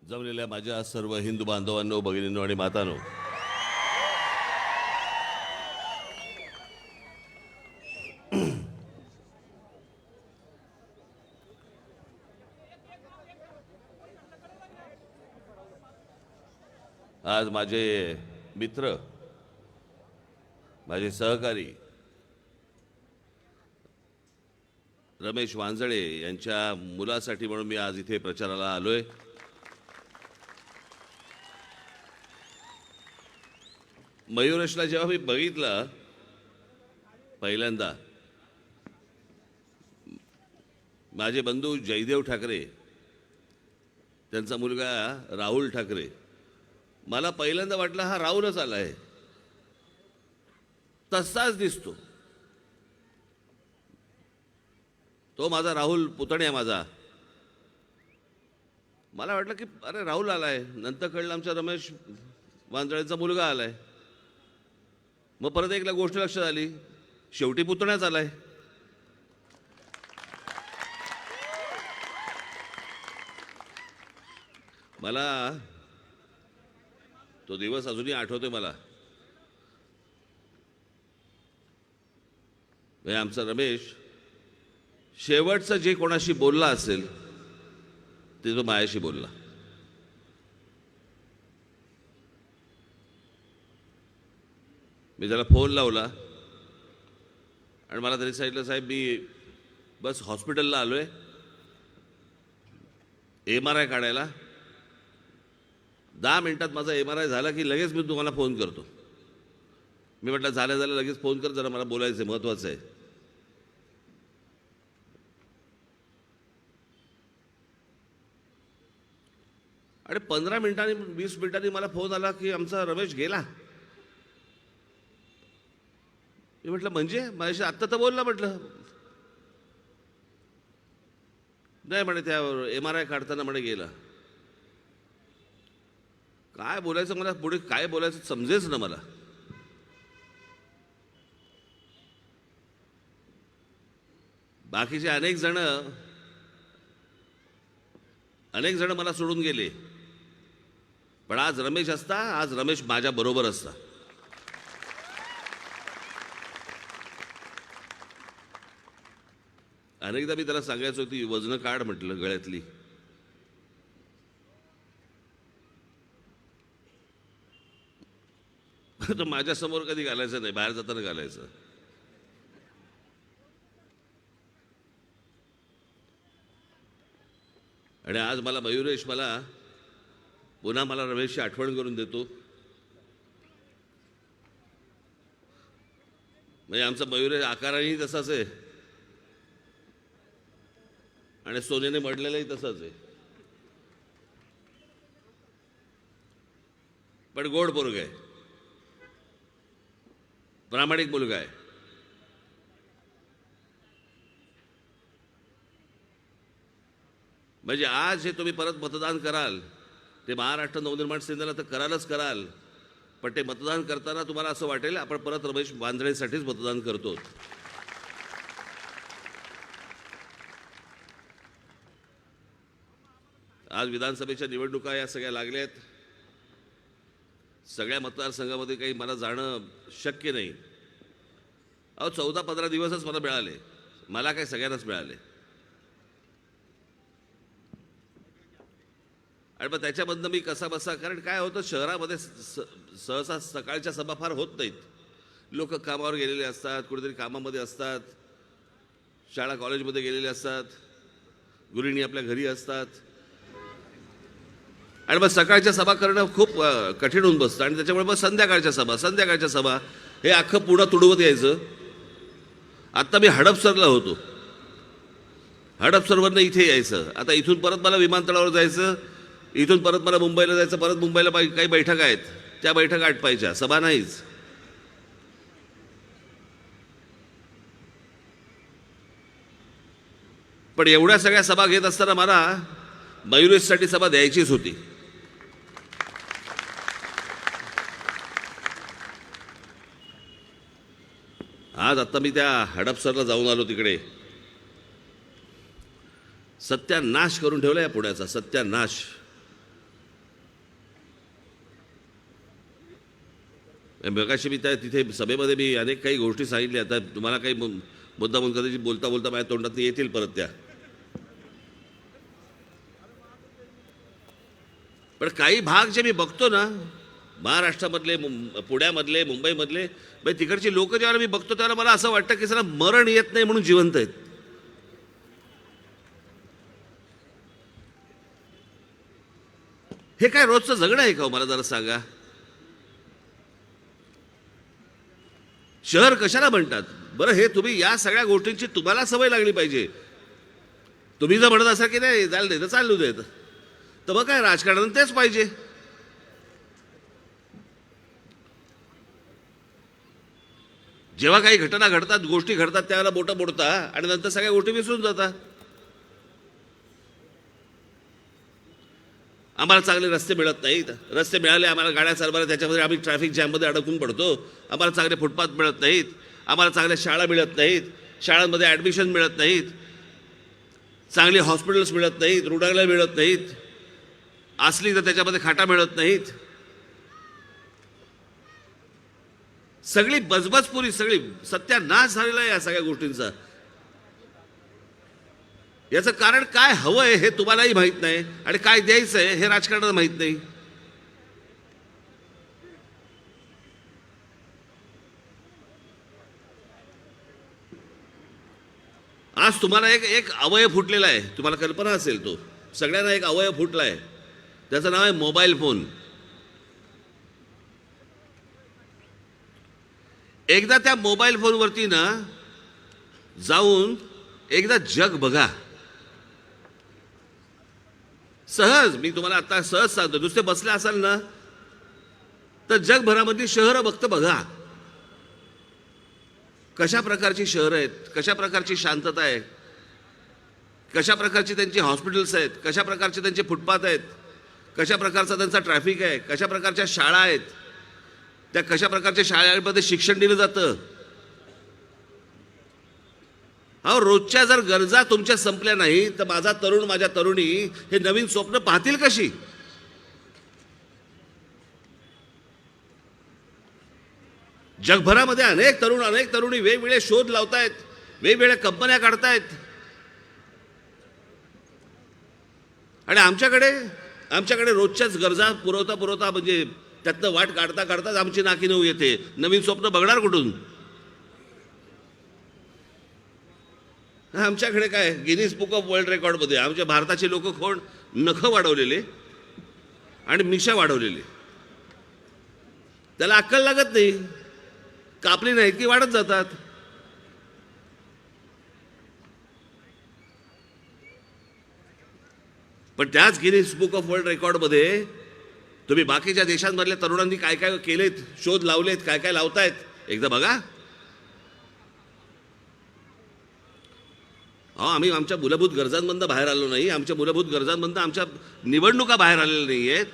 जमलेल्या माझ्या सर्व हिंदू बांधवांनो, भगिनींनो आणि मातांनो, आज माझे मित्र, माझे सहकारी रमेश वांजळे यांच्या मुलासाठी म्हणून मी आज इथे प्रचाराला आलोय. मयुरेशला जेव्हा मी बघितलं पहिल्यांदा, माझे बंधू जयदेव ठाकरे, त्यांचा मुलगा राहुल ठाकरे, मला पहिल्यांदा वाटलं हा राहुलच आलाय, तसाच दिसतो तो माझा राहुल पुतण्या माझा. मला वाटलं की अरे राहुल आलाय. नंतर कळलं आमच्या रमेश वांजळेंचा मुलगा आलाय. मग परत एकला गोष्ट लक्षात आली, शेवटी पुतण्याच आलाय. मला तो दिवस अजूनही आठवतोय. मला आमचा रमेश शेवटचं जे कोणाशी बोलला असेल ते तो मायाशी बोलला. मी त्याला फोन लावला आणि मला तरी सांगितलं, साहेब मी बस हॉस्पिटलला आलोय MRI काढायला, 10 मिनिटात माझा MRI झाला की लगेच मी तुम्हाला फोन करतो. मी म्हटलं झालं लगेच फोन कर, जरा मला बोलायचं आहे, महत्त्वाचं आहे. आणि 15 मिनिटांनी 20 मिनिटांनी मला फोन आला की आमचा रमेश गेला. मी म्हटलं म्हणजे माझ्याशी आत्ता तर बोलला. म्हटलं नाही म्हणे, त्या MRI काढताना म्हणे गेला. काय बोलायचं मला, पुढे काय बोलायचं समजेच ना मला. बाकीचे अनेक जण मला सोडून गेले, पण आज रमेश असता, आज रमेश माझ्या बरोबर असता. अनेकदा मी त्याला सांगायचो ती वजनं काढ म्हटलं गळ्यातली. तर माझ्या समोर कधी घालायचं नाही, बाहेर जाताना घालायचं. आणि आज मला मयुरेश पुन्हा मला रमेशची आठवण करून देतो. म्हणजे आमचा मयुरेश आकारानेही तसाच आहे आणि सोन्याने मडलेलाही तसाच आहे, पण गोड पोरगा आहे, प्रामाणिक मुलगा आहे. म्हणजे आज हे तुम्ही परत मतदान कराल, ते महाराष्ट्र नवनिर्माण सेनेला तर करालच कराल, पण ते मतदान करताना तुम्हाला असं वाटेल आपण परत रमेश वांजळेसाठीच मतदान करतो. आज विधानसभेच्या निवडणुका या सगळ्या लागल्यात. सगळ्या मतदारसंघामध्ये काही मला जाणं शक्य नाही. 14-15 दिवसच मला मिळाले. मला काय सगळ्यांनाच मिळाले. आणि मग त्याच्यामधनं मी कसा बसा, कारण काय होतं शहरामध्ये सहसा सकाळच्या सभा फार होत नाहीत. लोक कामावर गेलेले असतात, कुठेतरी कामामध्ये असतात, शाळा कॉलेजमध्ये गेलेले असतात, गृहिणी आपल्या घरी असतात, आणि मग सकाळच्या सभा करणं खूप कठीण होऊन बसतं. आणि त्याच्यामुळे मग संध्याकाळच्या सभा हे अख्खं पुढं तुडवत यायचं. आत्ता मी हडपसरला होतो, हडपसरवरनं इथे यायचं. आता इथून परत मला विमानतळावर जायचं, इथून परत मला मुंबईला जायचं. परत मुंबईला काही बैठका आहेत, त्या बैठका आटपायच्या, सभा नाहीच. पण एवढ्या सगळ्या सभा घेत असताना मला मयुरेशसाठी सभा द्यायचीच होती. आज आता मी त्या हडपसरला जाऊन आलो. तिकडे सत्यानाश करून ठेवला या पुण्याचा, सत्यानाश. मगाशी मी त्या तिथे सभेमध्ये मी अनेक काही गोष्टी सांगितल्या. आता तुम्हाला काही मुद्दामून कदाचित बोलता बोलता माझ्या तोंडात येतील परत त्या. पण काही भाग जे मी बघतो ना, महाराष्ट्रामधले, पुण्यामधले, मुंबईमधले, म्हणजे तिकडची लोक जेव्हा मी बघतो त्याला मला असं वाटतं की सर मरण येत नाही म्हणून जिवंत आहेत. हे काय रोजचं जगणं आहे का हो? मला जरा सांगा. शहर कशाला म्हणतात बरं? हे तुम्ही या सगळ्या गोष्टींची तुम्हाला सवय लागली पाहिजे. तुम्ही जर म्हणत असाल की नाही चालू दे तर चालू देत, तर मग काय राजकारणानं तेच पाहिजे. जेव्हा काही घटना घडतात, गोष्टी घडतात, त्यावेळेला बोटं मोडता आणि नंतर सगळ्या गोष्टी विसरून जातात. आम्हाला चांगले रस्ते मिळत नाहीत. रस्ते मिळाले आम्हाला गाड्या चालवायला, त्याच्यामध्ये आम्ही ट्रॅफिक जॅममध्ये अडकून पडतो. आम्हाला चांगले फुटपाथ मिळत नाहीत. आम्हाला चांगल्या शाळा मिळत नाहीत. शाळांमध्ये ॲडमिशन मिळत नाहीत. चांगली हॉस्पिटल्स मिळत नाहीत. रुग्णालय मिळत नाहीत. असली तर त्याच्यामध्ये खाटा मिळत नाहीत. सगळी बजबजपुरी, सगळी सत्यानाश झालेला आहे या सगळ्या गोष्टींचा. याचं कारण काय हवंय हे तुम्हालाही माहित नाही आणि काय द्यायचंय हे राजकारणाला माहित नाही. आज तुम्हाला एक अवयव फुटलेला आहे. तुम्हाला कल्पना असेल, तो सगळ्यांना एक अवयव फुटला आहे. त्याचं नाव आहे मोबाईल फोन. एकदा त्या मोबाईल फोनवरती ना जाऊन एकदा जग बघा. सहज मी तुम्हाला आता सहज सांगतो, नुसते बसले असाल ना तर जगभरामधली शहरं बघा. कशा प्रकारची शहरं आहेत, कशा प्रकारची शांतता आहे, कशा प्रकारची त्यांची हॉस्पिटल्स आहेत, कशा प्रकारचे त्यांचे फुटपाथ आहेत, कशा प्रकारचा त्यांचा ट्रॅफिक आहे, कशा प्रकारच्या शाळा आहेत, त्या कशा प्रकारच्या शाळांमध्ये शिक्षण दिलं जातं. अहो, रोजच्या जर गरजा तुमच्या संपल्या नाही तर माझा तरुण, माझ्या तरुणी हे नवीन स्वप्न पाहतील कशी? जगभरामध्ये अनेक तरुण, अनेक तरुणी वेगवेगळे शोध लावतायत, वेगवेगळ्या कंपन्या काढतायत आणि आमच्याकडे रोजच्याच गरजा पुरवता म्हणजे त्यातनं वाट काढता काढताच आमची नाकी नऊ येते. नवीन स्वप्न बघणार कुठून? आमच्याकडे काय गिनीज बुक ऑफ वर्ल्ड रेकॉर्डमध्ये आमच्या भारताचे लोक कोण? नखं वाढवलेले आणि मिशा वाढवलेले. त्याला अक्कल लागत नाही. कापली नाही की वाढत जातात. पण त्याच गिनीज बुक ऑफ वर्ल्ड रेकॉर्डमध्ये तुम्ही बाकीच्या देशांमधल्या तरुणांनी काय काय केलेत, शोध लावलेत, काय काय लावतायत एकदा बघा. आम्ही आमच्या मूलभूत गरजांमधून बाहेर आलो नाही. आमच्या मूलभूत गरजांमधून आमच्या निवडणुका बाहेर आलेल्या नाही आहेत.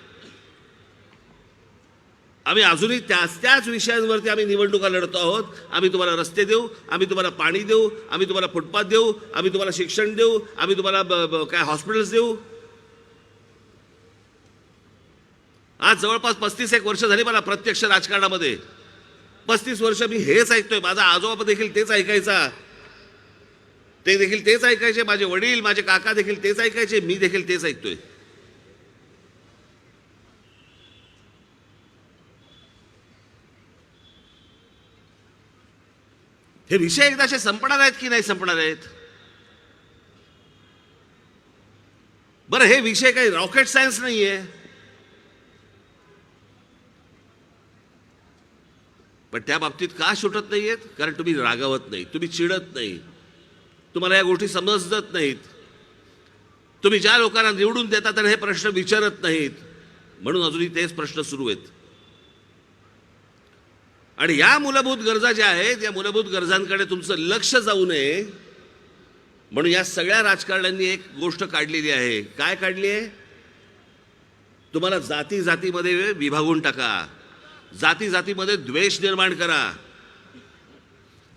आम्ही अजूनही त्याच विषयांवरती आम्ही निवडणुका लढतो आहोत. आम्ही तुम्हाला रस्ते देऊ, आम्ही तुम्हाला पाणी देऊ, आम्ही तुम्हाला फुटपाथ देऊ, आम्ही तुम्हाला शिक्षण देऊ, आम्ही तुम्हाला काय हॉस्पिटल्स देऊ. आज जवळपास 35 वर्ष झाली मला प्रत्यक्ष राजकारणामध्ये. 35 वर्ष मी हेच ऐकतोय. माझा आजोबा देखील तेच ऐकायचा, ते देखील तेच ऐकायचे, माझे वडील, माझे काका देखील तेच ऐकायचे, मी देखील तेच ऐकतोय. हे विषय एकदाचे संपणार आहेत की नाही संपणार आहेत? बरं, हे विषय काही रॉकेट सायन्स नाहीये. पण त्या बाबतीत का सुटत नाहीयेत? कारण तुम्ही रागावत नाही, तुम्ही चिडत नाही, तुम्हाला या गोष्टी समजत नाहीत. तुम्ही ज्या लोकांना निवडून देता त्यांना हे प्रश्न विचारत नाहीत. म्हणून अजूनही तेच प्रश्न सुरू आहेत. आणि या मूलभूत गरजा ज्या आहेत, या मूलभूत गरजांकडे तुमचं लक्ष जाऊ नये म्हणून या सगळ्या राजकारण्यांनी एक गोष्ट काढलेली आहे. काय काढली आहे? तुम्हाला जाती जातीमध्ये विभागून टाका, जाती जातीमध्ये द्वेष निर्माण करा.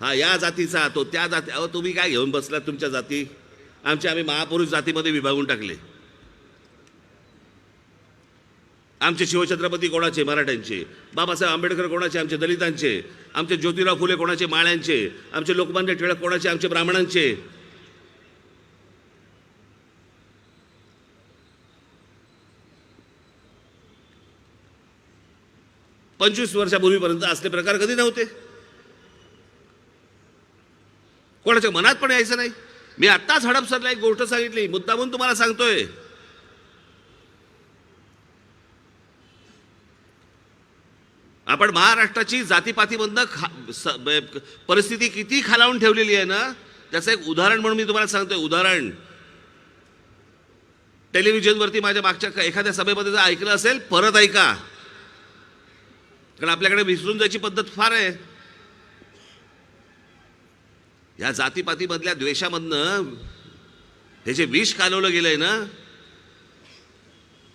हा या जातीचा, तो त्या जाती. अहो, तुम्ही काय घेऊन बसलात तुमच्या जाती? आम्ही महापुरुष जातीमध्ये विभागून टाकले. आमचे शिवछत्रपती कोणाचे? मराठ्यांचे. बाबासाहेब आंबेडकर कोणाचे? आमचे दलितांचे. आमचे ज्योतिराव फुले कोणाचे? माळ्यांचे. आमचे लोकमान्य टिळक कोणाचे? आमचे ब्राह्मणांचे. 25 वर्षापूर्वीपर्यंत असले प्रकार कधी नव्हते. कोणाच्या मनात पण यायचं नाही. मी आत्ताच हडपसरला एक गोष्ट सांगितली, मुद्दामून तुम्हाला सांगतोय. आपण महाराष्ट्राची जातीपातीमधनं परिस्थिती किती खालावून ठेवलेली आहे ना, त्याचं एक उदाहरण म्हणून मी तुम्हाला सांगतोय. उदाहरण, टेलिव्हिजनवरती माझ्या मागच्या एखाद्या सभेमध्ये जर ऐकलं असेल, परत ऐका, कारण आपल्याकडे विसरून जायची पद्धत फार आहे. या जातीपातीमधल्या द्वेषामधनं हे जे विष कालवलं गेलंय ना,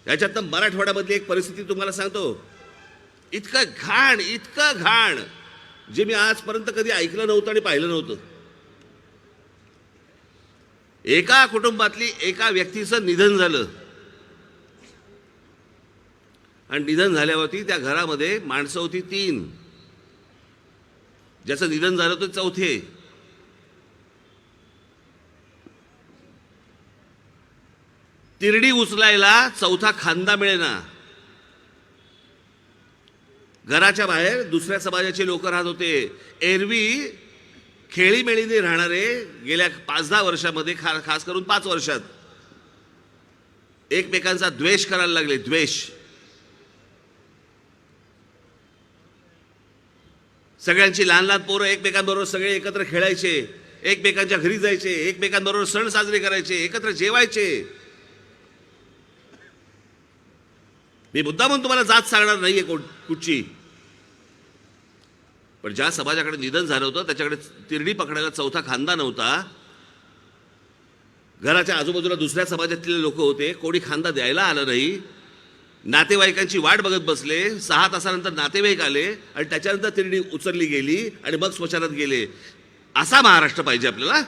याच्यातनं मराठवाड्यामधली एक परिस्थिती तुम्हाला सांगतो. इतकं घाण जे मी आजपर्यंत कधी ऐकलं नव्हतं आणि पाहिलं नव्हतं. एका कुटुंबातली एका व्यक्तीचं निधन झालं आणि निधन झाल्यावरती त्या घरामध्ये माणसं होती 3. ज्याचं निधन झालं होतं 4. तिरडी उचलायला 4था खांदा मिळेना. घराच्या बाहेर दुसऱ्या समाजाचे लोक राहत होते. एरवी खेळीमेळीने राहणारे गेल्या 5-10 वर्षामध्ये, खास करून 5 वर्षात एकमेकांचा द्वेष करायला लागले. द्वेष. सगळ्यांची लहान लहान पोरं एकमेकांबरोबर सगळे एकत्र खेळायचे, एकमेकांच्या घरी जायचे, एकमेकांबरोबर सण साजरे करायचे, एकत्र जेवायचे. मी मुद्दामून तुम्हाला जात सांगणार नाहीये कुठची, पण ज्या समाजाकडे निधन झालं होतं त्याच्याकडे तिरडी पकडायला 4था खांदा नव्हता. घराच्या आजूबाजूला दुसऱ्या समाजातले लोक होते, कोणी खांदा द्यायला आलं नाही. नातेवाईकांची वाट बघत बसले. 6 तासानंतर नातेवाईक आले आणि त्याच्यानंतर तिरडी उचलली गेली आणि मग स्मशानात गेले. असा महाराष्ट्र पाहिजे आपल्याला.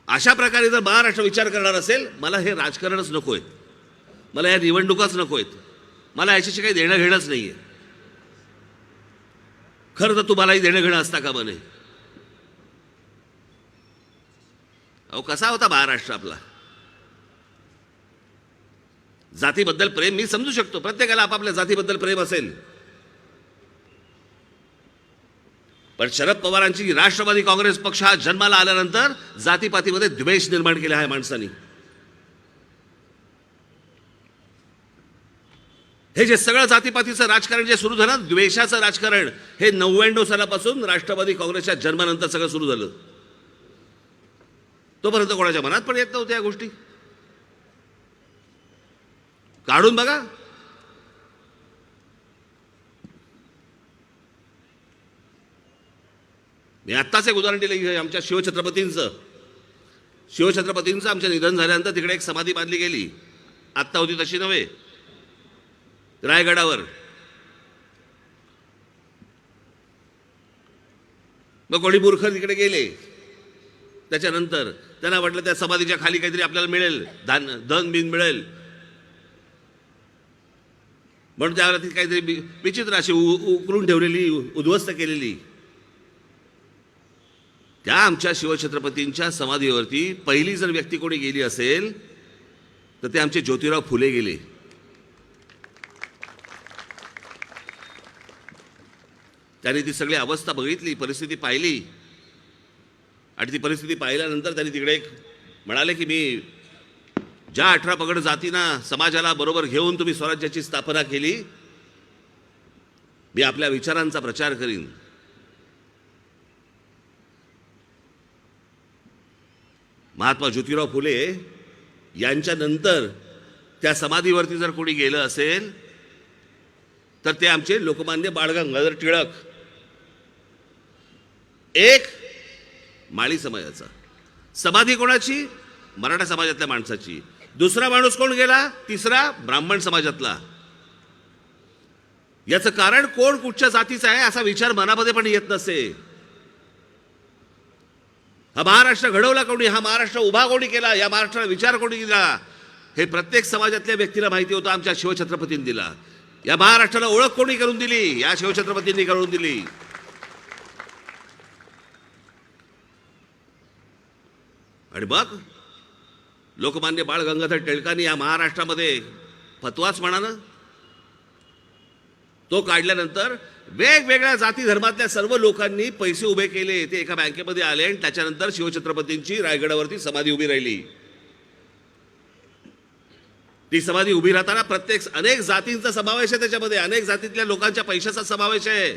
अशा प्रकारे जर महाराष्ट्र विचार करणार असेल, मला हे राजकारणच नकोय, मला या निवडणुकाच नकोयत, मला याच्याशी काही देणं घेणंच नाहीये. खरं तर तुम्हालाही देणं घेणं असता का म्हणे. अहो, कसा होता महाराष्ट्र आपला. जातीबद्दल प्रेम मी समजू शकतो, प्रत्येकाला आपापल्या जातीबद्दल प्रेम असेल. पण शरद पवारांची राष्ट्रवादी काँग्रेस पक्ष हा जन्माला आल्यानंतर जातीपातीमध्ये द्वेष निर्माण केला आहे माणसांनी. हे जे सगळं जातीपातीचं राजकारण जे सुरू झालं, द्वेषाचं राजकारण, हे 99 सालापासून राष्ट्रवादी काँग्रेसच्या जन्मानंतर सगळं सुरू झालं. तोपर्यंत कोणाच्या मनात पण येत नव्हत्या या गोष्टी. काढून बघा. मी आत्ताच एक उदाहरण दिलं आमच्या शिवछत्रपतींचं. आमच्या निधन झाल्यानंतर तिकडे एक समाधी बांधली गेली. आत्ता होती तशी नव्हे, रायगडावर. मग कोणी मूर्ख तिकडे गेले. त्याच्यानंतर त्यांना वाटलं त्या समाधीच्या खाली काहीतरी आपल्याला मिळेल, धन बिन मिळेल, म्हणून त्याला ती काहीतरी विचित्र अशी उकरून ठेवलेली, उद्ध्वस्त केलेली. त्या आमच्या शिवछत्रपतींच्या समाधीवरती पहिली जर व्यक्ती कोणी गेली असेल तर ते आमचे ज्योतिराव फुले गेले. त्यांनी ती सगळी अवस्था बघितली, परिस्थिती पाहिली, आणि ती परिस्थिती पाहिल्यानंतर त्यांनी तिकडे एक म्हणाले की मी ज्या 18 पगड जातींना समाजाला बरोबर घेऊन तुम्ही स्वराज्याची स्थापना केली, मी आपल्या विचारांचा प्रचार करीन. महात्मा ज्योतिराव फुले यांच्या नंतर त्या समाधीवरती जर कोणी गेलं असेल तर ते आमचे लोकमान्य बाळ गंगाधर टिळक. एक माळी समाजाचा समाधी कोणाची? मराठा समाजातल्या माणसाची. दुसरा माणूस कोण गेला? तिसरा ब्राह्मण समाजातला. याचं कारण कोण कुठच्या जातीचा आहे असा विचार मनामध्ये पण येत नसे. हा महाराष्ट्र घडवला कोणी, हा महाराष्ट्र उभा कोणी केला, या महाराष्ट्राला विचार कोणी दिला, हे प्रत्येक समाजातल्या व्यक्तीला माहिती होतं. आमच्या शिवछत्रपतींनी दिला. या महाराष्ट्राला ओळख कोणी करून दिली? या शिवछत्रपतींनी करून दिली. आणि मग लोकमान्य बाळ गंगाधर टिळकांनी या महाराष्ट्रामध्ये फतवाच म्हणानं तो काढल्यानंतर वेगवेगळ्या जाती धर्मातल्या सर्व लोकांनी पैसे उभे केले. ते एका बँकेमध्ये आले आणि त्याच्यानंतर शिवछत्रपतींची रायगडावरती समाधी उभी राहिली. ती समाधी उभी राहताना अनेक जातींचा समावेश आहे त्याच्यामध्ये, अनेक जातीतल्या लोकांच्या पैशाचा समावेश आहे,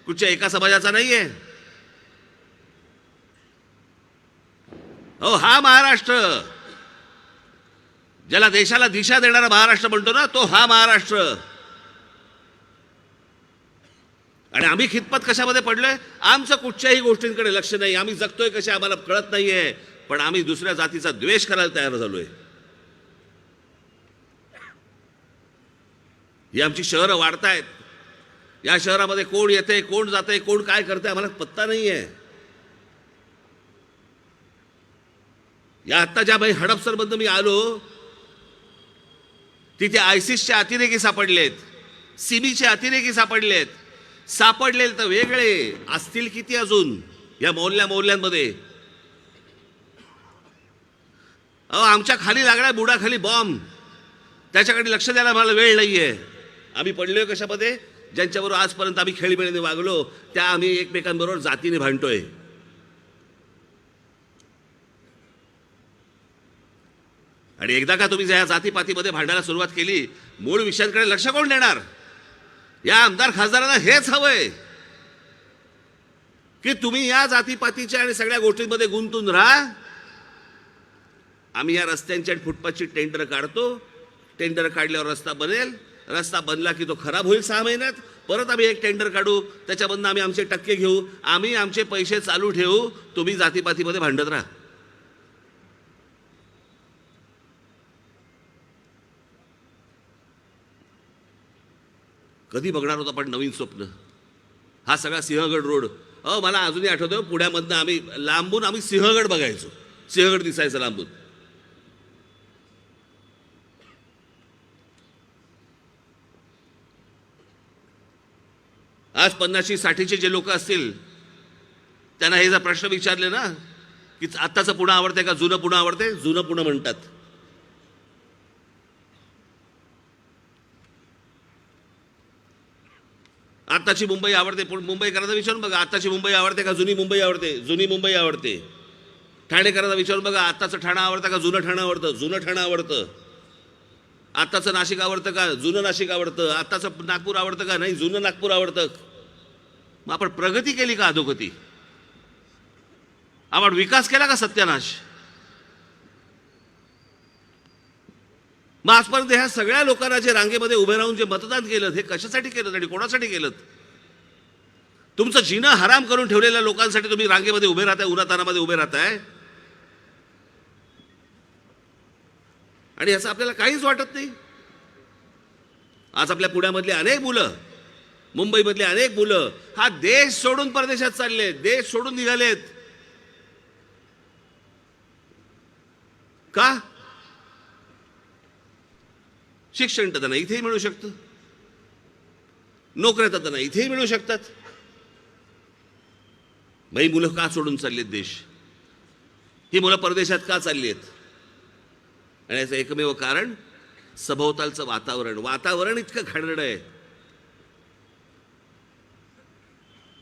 कुठच्या एका समाजाचा नाहीये. हो, हा महाराष्ट्र ज्याला देशाला दिशा देणारा महाराष्ट्र म्हणतो ना, तो हा महाराष्ट्र. आणि आम्ही खितपत कशामध्ये पडलोय? आमचं कुठच्याही गोष्टींकडे लक्ष नाही. आम्ही जगतोय कसे आम्हाला कळत नाहीये, पण आम्ही दुसऱ्या जातीचा द्वेष करायला तयार झालोय. ही आमची शहरं वाढतायत. या शहरामध्ये कोण येते, कोण जाते, कोण काय करते, आम्हाला पत्ता नाहीये. या आत्ता ज्या हडपसर मधून मी आलो, तिथे आयसिसचे अतिरेकी सापडलेत, सिमीचे अतिरेकी सापडलेत. सापडलेले तर वेगळे असतील किती अजून या मोहल्ल्यांमध्ये. आमच्या खाली लागलाय बुडाखाली बॉम्ब, त्याच्याकडे लक्ष द्यायला मला वेळ नाहीये. आम्ही पडलोय कशामध्ये? ज्यांच्याबरोबर आजपर्यंत आम्ही खेळीमेळीने वागलो त्या आम्ही एकमेकांबरोबर जातीने भांडतोय. आणि एकदा का तुम्ही या जातीपातीमध्ये भांडायला सुरुवात केली, मूळ विषयांकडे लक्ष कोण देणार? या आमदार खासदारांना हेच हवंय की तुम्ही या जातीपातीच्या आणि सगळ्या गोष्टींमध्ये गुंतून राहा. आम्ही या रस्त्यांची आणि फुटपाथची टेंडर काढतो. टेंडर काढल्यावर रस्ता बनेल. रस्ता बनला की तो खराब होईल 6 महिन्यात. परत आम्ही एक टेंडर काढू, त्याच्यामधून आम्ही आमचे टक्के घेऊ, आम्ही आमचे पैसे चालू ठेवू. तुम्ही जातीपातीमध्ये भांडत राहा. कधी बघणार होता पण नवीन स्वप्न? हा सगळा सिंहगड रोड. मला अजूनही आठवतं, पुण्यामधनं आम्ही सिंहगड बघायचो. सिंहगड दिसायचं लांबून. आज 50-60चे जे लोक असतील त्यांना हे जर प्रश्न विचारले ना की आत्ताचं पुणे आवडते का जुनं पुणे आवडते, जुनं पुणे म्हणतात. आत्ताची मुंबई आवडते, मुंबईकरांना विचारून बघा आत्ताची मुंबई आवडते का जुनी मुंबई आवडते, जुनी मुंबई आवडते. ठाणेकरांना विचारून बघा आत्ताचं ठाणं आवडतं का जुनं ठाणं आवडतं, जुनं ठाणं आवडतं. आत्ताचं नाशिक आवडतं का जुनं नाशिक आवडतं, आत्ताचं नागपूर आवडतं का नाही जुनं नागपूर आवडतं. मग आपण प्रगती केली का अधोगती? आपण विकास केला का सत्यानाश? मग आजपर्यंत ह्या सगळ्या लोकांना जे रांगेमध्ये उभे राहून जे मतदान केलं, हे कशासाठी केलं आणि कोणासाठी केलं? तुमचं जीणं हराम करून ठेवलेल्या लोकांसाठी तुम्ही रांगेमध्ये उभे राहताय, उन्हातानामध्ये उभे राहताय. आणि याचं आपल्याला काहीच वाटत नाही. आज आपल्या पुण्यामधली अनेक मुलं, मुंबईमधली अनेक मुलं हा देश सोडून परदेशात चाललेत, देश सोडून निघालेत. का? शिक्षण तर त्यांना इथेही मिळू शकतं, नोकऱ्या तर त्यांना इथेही मिळू शकतात. ही मुलं का सोडून चाललीत देश? ही मुलं परदेशात का चालली आहेत? आणि याचं एकमेव कारण सभोवतालचं वातावरण इतकं घाणेरडं आहे.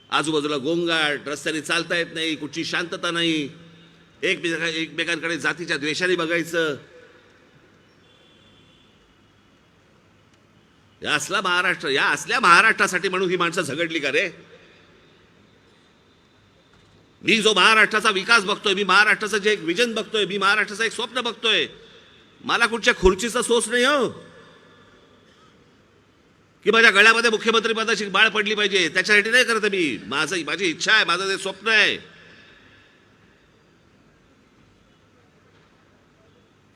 आजूबाजूला गोंगाट, रस्त्याने चालता येत नाही, कुठची शांतता नाही, एकमेकांकडे जातीच्या द्वेषाने बघायचं. या असल्या महाराष्ट्रासाठी म्हणून ही माणसं झगडली का रे? मी जो महाराष्ट्राचा विकास बघतोय, मी महाराष्ट्राचं जे एक विजन बघतोय, मी महाराष्ट्राचं एक स्वप्न बघतोय, मला कुठच्या खुर्चीचा सोच नाही हो की माझ्या गळ्यामध्ये मुख्यमंत्री पदाची बाळ पडली पाहिजे. त्याच्यासाठी नाही करत मी. माझी इच्छा आहे, माझं ते स्वप्न आहे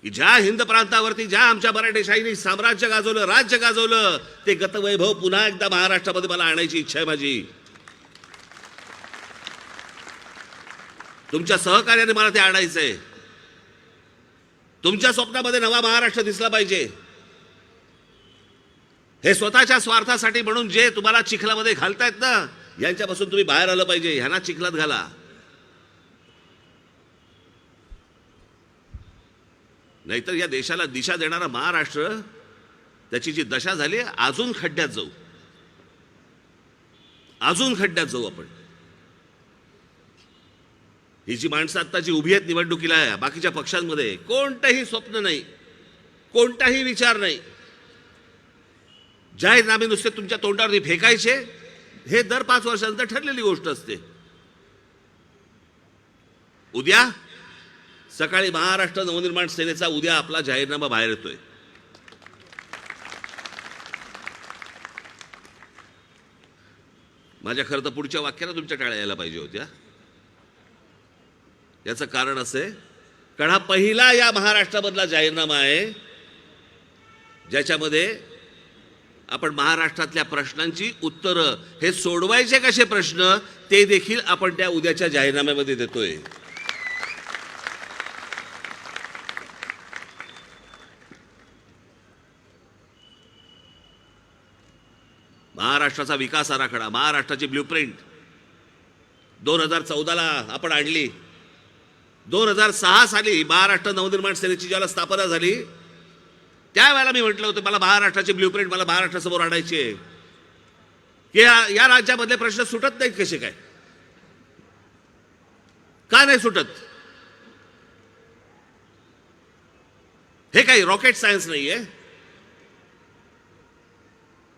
की ज्या हिंद प्रांतावरती ज्या आमच्या मराठेशाहीने साम्राज्य गाजवलं, राज्य गाजवलं, ते गतवैभव पुन्हा एकदा महाराष्ट्रामध्ये मला आणायची इच्छा आहे माझी. तुमच्या सहकार्याने मला ते आणायचंय. तुमच्या स्वप्नामध्ये नवा महाराष्ट्र दिसला पाहिजे. हे स्वतःच्या स्वार्थासाठी म्हणून जे तुम्हाला चिखलामध्ये घालतायत ना, यांच्यापासून तुम्ही बाहेर आलं पाहिजे. ह्यांना चिखलात घाला. नाहीतर या देशाला दिशा देणारा महाराष्ट्र, त्याची जी दशा झाली, अजून खड्ड्यात जाऊ, अजून खड्ड्यात जाऊ आपण. ही जी माणसं आता जी उभी आहेत निवडणुकीला, बाकीच्या पक्षांमध्ये कोणतंही स्वप्न नाही, कोणताही विचार नाही. जाहीरनामे नुसते तुमच्या तोंडावरती फेकायचे. हे दर 5 वर्षांनंतर ठरलेली गोष्ट असते. उद्या सकाळी महाराष्ट्र नवनिर्माण सेनेचा उद्या आपला जाहीरनामा बाहेर येतोय. माझ्या खरं तर पुढच्या वाक्याला तुमच्या टाळ्या यायला पाहिजे होत्या. याचं कारण असे, कारण हा पहिला या महाराष्ट्रामधला जाहीरनामा आहे ज्याच्यामध्ये आपण महाराष्ट्रातल्या प्रश्नांची उत्तरं, हे सोडवायचे कसे प्रश्न, ते देखील आपण त्या उद्याच्या जाहीरनाम्यामध्ये देतोय. महाराष्ट्राचा विकास आराखडा, महाराष्ट्राची ब्ल्यूप्रिंट 2014ला आपण आणली. 2006 साली महाराष्ट्र नवनिर्माण सेनेची ज्याला स्थापना झाली, त्यावेळेला मी म्हटलं होतं मला महाराष्ट्राची ब्ल्यूप्रिंट मला महाराष्ट्रासमोर आणायची आहे की या राज्यामधले प्रश्न सुटत नाहीत कसे काय, का नाही सुटत. हे काही रॉकेट सायन्स नाहीये.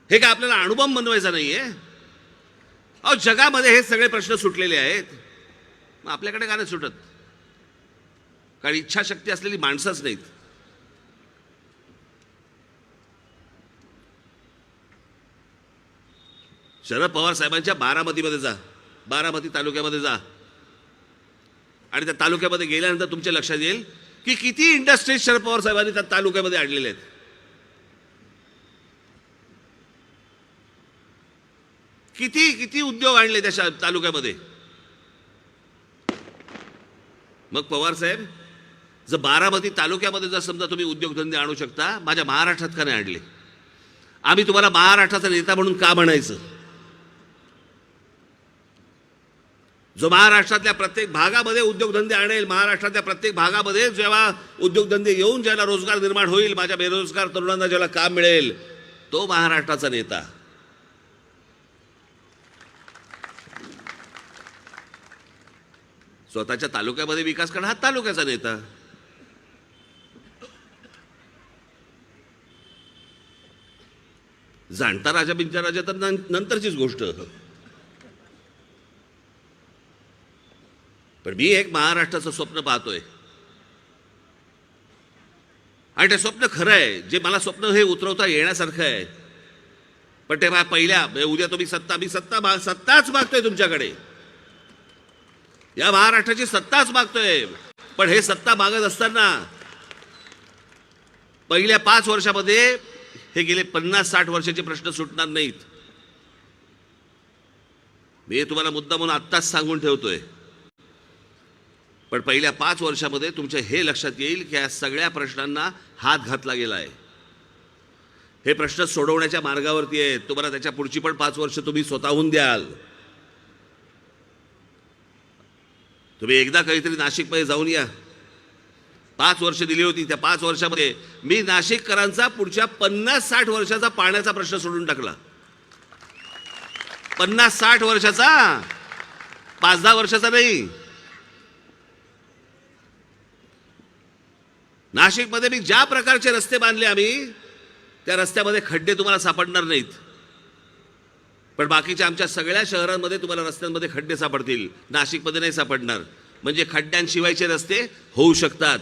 हे काय आपल्याला अणुबॉम्ब बनवायचा नाहीये. अहो, जगामध्ये हे सगळे प्रश्न सुटलेले आहेत. मग आपल्याकडे का नाही सुटत? कारण इच्छाशक्ती असलेली माणसंच नाहीत. शरद पवार साहेबांच्या बारामतीमध्ये जा, बारामती तालुक्यामध्ये जा, आणि त्या तालुक्यामध्ये गेल्यानंतर तुमच्या लक्षात येईल की किती इंडस्ट्रीज शरद पवार साहेबांनी त्या तालुक्यामध्ये आणलेले आहेत. किती किती उद्योग आणले त्या तालुक्यामध्ये. मग पवार साहेब, जर बारामती तालुक्यामध्ये जर समजा तुम्ही उद्योगधंदे आणू शकता, माझ्या महाराष्ट्रात का नाही आणले? आम्ही तुम्हाला महाराष्ट्राचा नेता म्हणून का म्हणायचं? जो महाराष्ट्रातल्या प्रत्येक भागामध्ये उद्योगधंदे आणेल, महाराष्ट्रातल्या प्रत्येक भागामध्ये जेव्हा उद्योगधंदे येऊन ज्याला रोजगार निर्माण होईल, माझ्या बेरोजगार तरुणांना ज्याला काम मिळेल, तो महाराष्ट्राचा नेता. स्वतःच्या तालुक्यामध्ये विकास करणं हा तालुक्याचा नेता. जाणता राजा बिंचा राजा तर नंतरचीच गोष्ट. पण मी एक महाराष्ट्राचं स्वप्न पाहतोय, आणि ते स्वप्न खरं आहे. जे मला स्वप्न हे उतरवता येण्यासारखं आहे. पण ते पहिल्या उद्या तुम्ही मी सत्ताच मागतोय तुमच्याकडे. या महाराष्ट्राची सत्ताच मागतोय. पण हे सत्ता मागत असताना पहिल्या 5 वर्षामध्ये हे गेले 50-60 वर्षाचे प्रश्न सुटणार नाहीत. मी तुम्हाला मुद्दा म्हणून आत्ताच सांगून ठेवतोय. पण पहिल्या 5 वर्षामध्ये तुमच्या हे लक्षात येईल की या सगळ्या प्रश्नांना हात घातला गेलाय. हे प्रश्न सोडवण्याच्या मार्गावरती आहेत. तुम्हाला त्याच्या पुढची पण 5 वर्ष तुम्ही स्वतःहून द्याल. तुम्ही एकदा काहीतरी नाशिकमध्ये जाऊन या. 5 वर्ष दिली होती. त्या 5 वर्षामध्ये मी नाशिककरांचा पुढच्या 50-60 वर्षाचा पाण्याचा प्रश्न सोडून टाकला. 50-60 वर्षाचा, 5-10 वर्षाचा नाही. नाशिकमध्ये मी ज्या प्रकारचे रस्ते बांधले आम्ही, त्या रस्त्यामध्ये खड्डे तुम्हाला सापडणार नाहीत. पण बाकीच्या आमच्या सगळ्या शहरांमध्ये तुम्हाला रस्त्यांमध्ये खड्डे सापडतील, नाशिकमध्ये नाही सापडणार. म्हणजे खड्ड्यांशिवायचे रस्ते होऊ शकतात.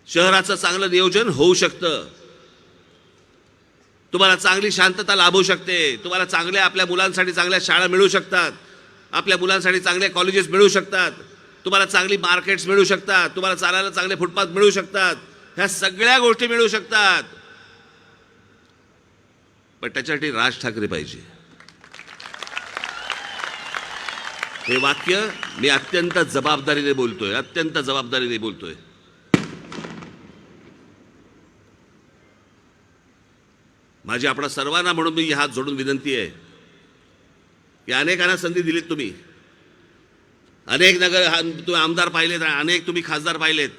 शहराचं चांगलं नियोजन होऊ शकतं. तुम्हाला चांगली शांतता लाभू शकते. तुम्हाला चांगल्या आपल्या मुलांसाठी चांगल्या शाळा मिळू शकतात. आपल्या मुलांसाठी चांगले कॉलेजेस मिळू शकतात. तुम्हाला चांगली मार्केट्स मिळू शकतात. तुम्हाला चालायला चांगले फुटपाथ मिळू शकतात. ह्या सगळ्या गोष्टी मिळू शकतात. पण त्याच्यासाठी राज ठाकरे पाहिजे. हे वाक्य मी अत्यंत जबाबदारीने बोलतोय, अत्यंत जबाबदारीने बोलतोय. माझी आपणा सर्वांना म्हणून मी हात जोडून विनंती आहे की अनेकांना संधी दिलीत तुम्ही, अनेक तुम्ही आमदार पाहिलेत, अनेक तुम्ही खासदार पाहिलेत.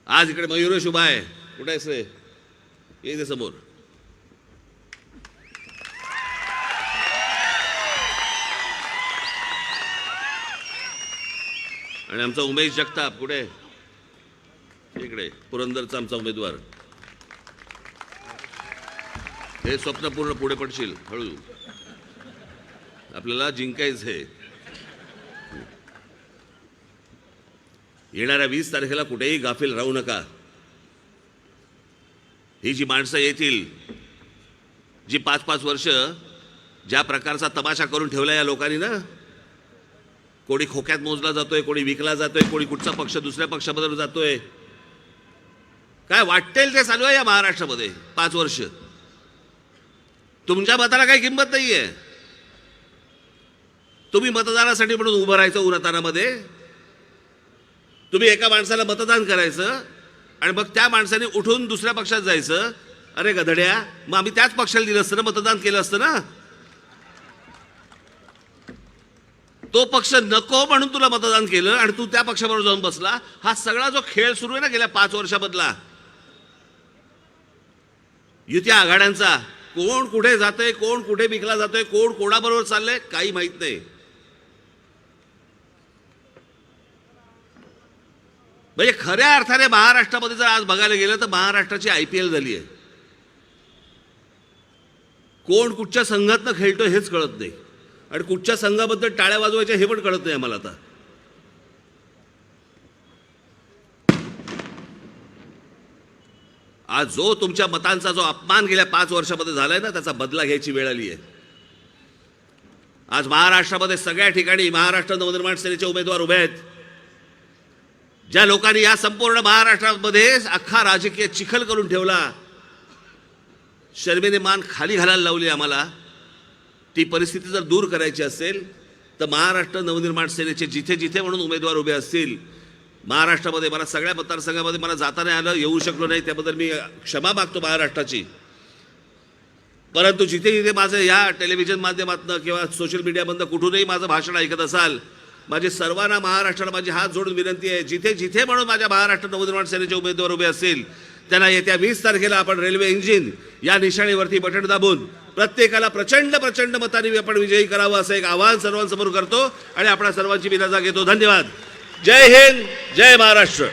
आज इकडे मयुरेश उभा आहे, कुठे आहेस रे? ये समोर. आणि आमचा उमेश जगताप कुठे? इकडे पुरंदरचा आमचा उमेदवार. हे स्वप्न पूर्ण पुढे पडशील हळू, आपल्याला जिंकायचं आहे. येणाऱ्या 20 तारखेला कुठेही गाफील राहू नका. ही जी माणसं येतील, जी 5-5 वर्ष ज्या प्रकारचा तमाशा करून ठेवला या लोकांनी ना, कोणी खोक्यात मोजला जातोय, कोणी विकला जातोय, कोणी कुठचा पक्ष दुसऱ्या पक्षाबद्दल जातोय, काय वाटेल ते चालू आहे या महाराष्ट्रामध्ये. 5 वर्ष तुमच्या मताला काही किंमत नाहीये. तुम्ही मतदानासाठी म्हणून उभं राहायचं उन्हातानामध्ये, तुम्ही एका माणसाला मतदान करायचं आणि मग त्या माणसाने उठून दुसऱ्या पक्षात जायचं. अरे गधड्या, मग आम्ही त्याच पक्षाला दिलं असतं ना, मतदान केलं असतं ना. तो पक्ष नको म्हणून तुला मतदान केलं आणि तू त्या पक्षाबरोबर जाऊन बसला. हा सगळा जो खेळ सुरू आहे ना गेल्या 5 वर्षामधला युती आघाड्यांचा, कोण कुठे जातोय, कोण कुठे विकला जातोय, कोण कोणाबरोबर चाललंय काही माहित नाही. म्हणजे खऱ्या अर्थाने महाराष्ट्रामध्ये जर आज बघायला गेलं तर महाराष्ट्राची IPL झाली आहे. कोण कुठच्या संघातनं खेळतोय हेच कळत नाही आणि कुठच्या संघाबद्दल टाळ्या वाजवायच्या हे पण कळत नाही आम्हाला आता. आज जो तुमच्या मतांचा जो अपमान गेल्या 5 वर्षामध्ये झालाय ना, त्याचा बदला घ्यायची वेळ आली आहे. आज महाराष्ट्रामध्ये सगळ्या ठिकाणी महाराष्ट्र नवनिर्माण सेनेचे उमेदवार उभे आहेत. ज्या लोकांनी या संपूर्ण महाराष्ट्रामध्ये अख्खा राजकीय चिखल करून ठेवला, शर्मेने मान खाली घालायला लावली आम्हाला, ती परिस्थिती जर दूर करायची असेल तर महाराष्ट्र नवनिर्माण सेनेचे जिथे जिथे म्हणून उमेदवार उभे असतील महाराष्ट्रामध्ये, मला सगळ्या मतदारसंघामध्ये मला जाता नाही आलं, येऊ शकलो नाही, त्याबद्दल मी क्षमा मागतो महाराष्ट्राची. परंतु जिथे जिथे माझं या टेलिव्हिजन माध्यमातून किंवा सोशल मीडियामधनं कुठूनही माझं भाषण ऐकत असाल, माझी सर्वांना महाराष्ट्राला माझी हात जोडून विनंती आहे, जिथे जिथे म्हणून माझ्या महाराष्ट्र नवनिर्माण सेनेचे उमेदवार उभे असतील त्यांना येत्या 20 तारखेला आपण रेल्वे इंजिन या निशाणीवरती बटन दाबून प्रत्येकाला प्रचंड प्रचंड मतांनी आपण विजयी करावं असं एक आवाहन सर्वांसमोर करतो आणि आपल्या सर्वांची विनंती घेतो. धन्यवाद. जय हिंद, जय महाराष्ट्र.